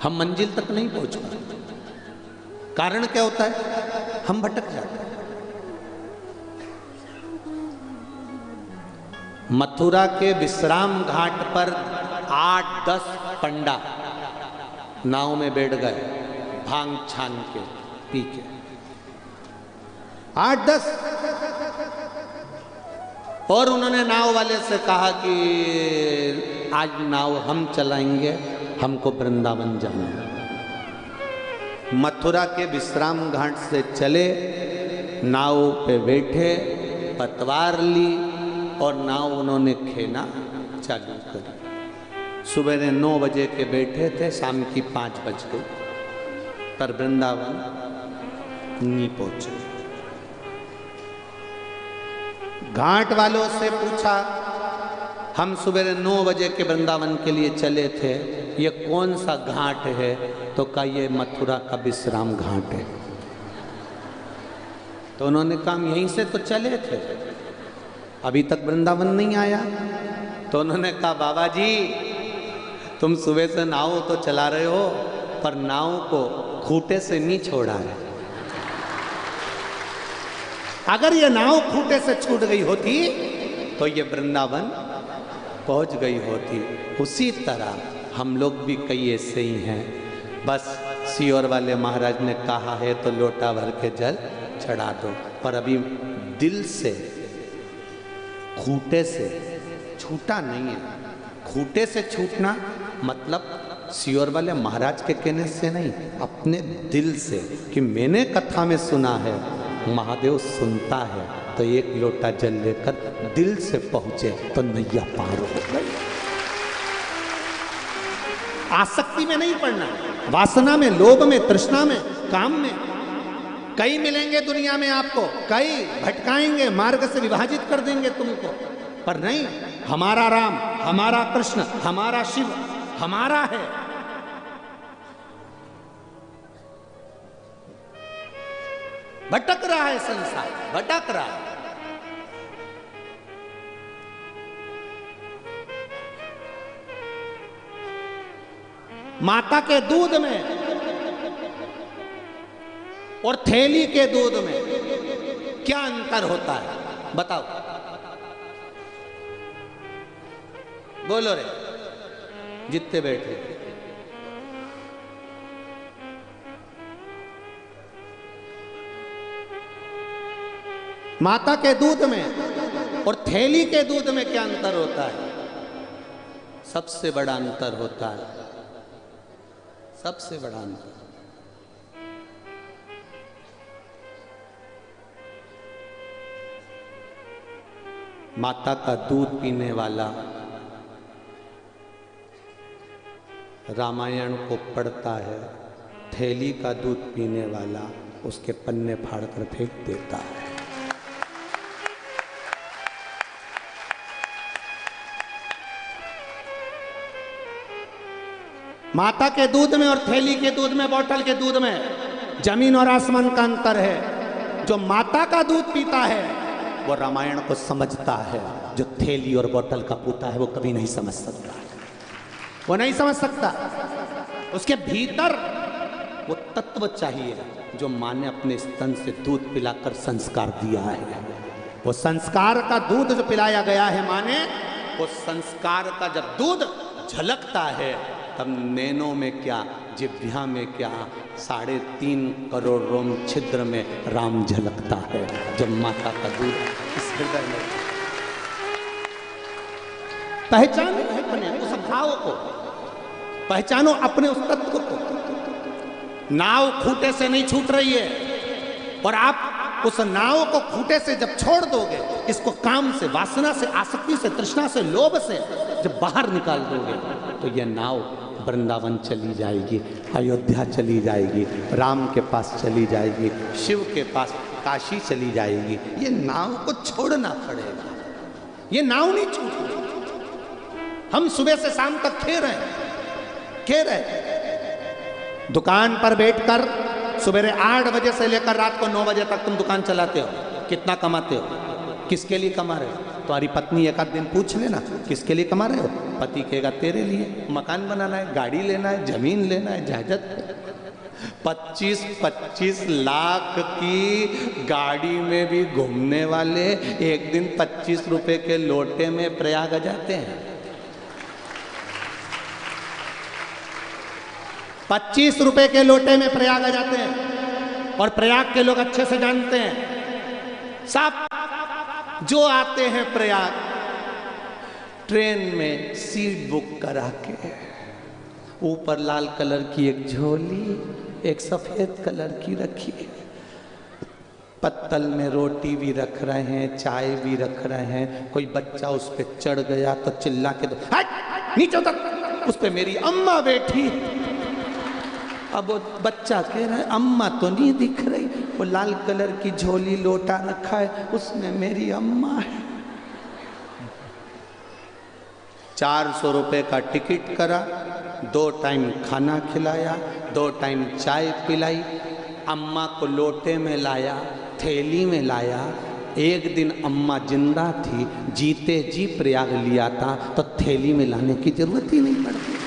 हम मंजिल तक नहीं पहुंच पाते। कारण क्या होता है? हम भटक जाते हैं। मथुरा के विश्राम घाट पर 8-10 पंडा नाव में बैठ गए, भांग छान के पी के। 8-10, और उन्होंने नाव वाले से कहा कि आज नाव हम चलाएंगे, हमको वृंदावन जाना है। मथुरा के विश्राम घाट से चले, नाव पे बैठे, पतवार ली और नाव उन्होंने खेना चालू करी। सुबह 9 बजे के बैठे थे, शाम की 5 बज गई, पर वृंदावन नहीं पहुंचे। घाट वालों से पूछा, हम सुबह 9 बजे के वृंदावन के लिए चले थे, ये कौन सा घाट है? तो कहा ये मथुरा का विश्राम घाट है। तो उन्होंने कहा यहीं से तो चले थे, अभी तक वृंदावन नहीं आया। तो उन्होंने कहा बाबा जी, तुम सुबह से नाव तो चला रहे हो, पर नाव को खूंटे से नहीं छोड़ा है। अगर ये नाव खूंटे से छूट गई होती तो ये वृंदावन पहुंच गई होती। उसी तरह हम लोग भी कई ऐसे ही हैं, बस सियोर वाले महाराज ने कहा है तो लोटा भर के जल चढ़ा दो, पर अभी दिल से खूंटे से छूटा नहीं है। खूंटे से छूटना मतलब सियोर वाले महाराज के कहने से नहीं, अपने दिल से, कि मैंने कथा में सुना है महादेव सुनता है, तो एक लोटा जल लेकर दिल से पहुंचे तो नैया पार हो गई। आसक्ति में नहीं पड़ना, वासना में, लोभ में, तृष्णा में, काम में। कई मिलेंगे दुनिया में आपको, कई भटकाएंगे, मार्ग से विभाजित कर देंगे तुमको, पर नहीं, हमारा राम, हमारा कृष्ण, हमारा शिव हमारा है। भटक रहा है संसार, भटक रहा है। माता के दूध में और थैली के दूध में क्या अंतर होता है? बताओ, बोलो रे जितने बैठे। माता के दूध में और थैली के दूध में क्या अंतर होता है? सबसे बड़ा अंतर होता है, सबसे बड़ा अंतर। माता का दूध पीने वाला रामायण को पढ़ता है, थैली का दूध पीने वाला उसके पन्ने फाड़कर फेंक देता है। माता के दूध में और थैली के दूध में, बोतल के दूध में जमीन और आसमान का अंतर है। जो माता का दूध पीता है वो रामायण को समझता है, जो थैली और बोतल का पीता है वो कभी नहीं समझ सकता, वो नहीं समझ सकता। उसके भीतर वो तत्व चाहिए जो माँ ने अपने स्तन से दूध पिलाकर संस्कार दिया है। वो संस्कार का दूध जो पिलाया गया है माँ ने, वो संस्कार का जब दूध झलकता है तब नैनों में क्या, जिह्वा में क्या, 3.5 करोड़ रोम छिद्र में राम झलकता है। जब माता का दूध इस हृदय में, पहचानो अपने उस भाव को, पहचानो अपने उस तत्व को। नाव खूंटे से नहीं छूट रही है, और आप उस नाव को खूंटे से जब छोड़ दोगे, इसको काम से, वासना से, आसक्ति से, तृष्णा से, लोभ से जब बाहर निकाल दोगे, तो यह नाव वृंदावन चली जाएगी, अयोध्या चली जाएगी, राम के पास चली जाएगी, शिव के पास, काशी चली जाएगी। ये नाव को छोड़ना पड़ेगा, ये नाव नहीं छूटेगी। हम सुबह से शाम तक खेर रहे दुकान पर बैठकर, सुबह 8 बजे से लेकर रात को 9 बजे तक तुम दुकान चलाते हो। कितना कमाते हो? किसके लिए कमा रहे हो? तुम्हारी पत्नी एक आध दिन पूछ लेना, किसके लिए कमा रहे हो? पति कहेगा तेरे लिए मकान बनाना है, गाड़ी लेना है, जमीन लेना है, जायदाद। 25-25 लाख की गाड़ी में भी घूमने वाले एक दिन 25 रुपए के लोटे में प्रयाग जाते हैं। 25 रुपए के लोटे में प्रयाग आ जाते हैं। और प्रयाग के लोग अच्छे से जानते हैं, सब जो आते हैं प्रयाग ट्रेन में सीट बुक करा के, ऊपर लाल कलर की एक झोली, एक सफेद कलर की रखी, पत्तल में रोटी भी रख रहे हैं, चाय भी रख रहे हैं। कोई बच्चा उस पर चढ़ गया तो चिल्ला के दो नीचे उतर, उस पर मेरी अम्मा बैठी। अब वो बच्चा कह रहा है अम्मा तो नहीं दिख रही, वो लाल कलर की झोली लोटा रखा है, उसमें मेरी अम्मा है। 400 रुपए का टिकट करा, 2 टाइम खाना खिलाया, 2 टाइम चाय पिलाई, अम्मा को लोटे में लाया, थैली में लाया। एक दिन अम्मा जिंदा थी, जीते जी प्रयाग लिया था तो थैली में लाने की जरूरत ही नहीं पड़ती।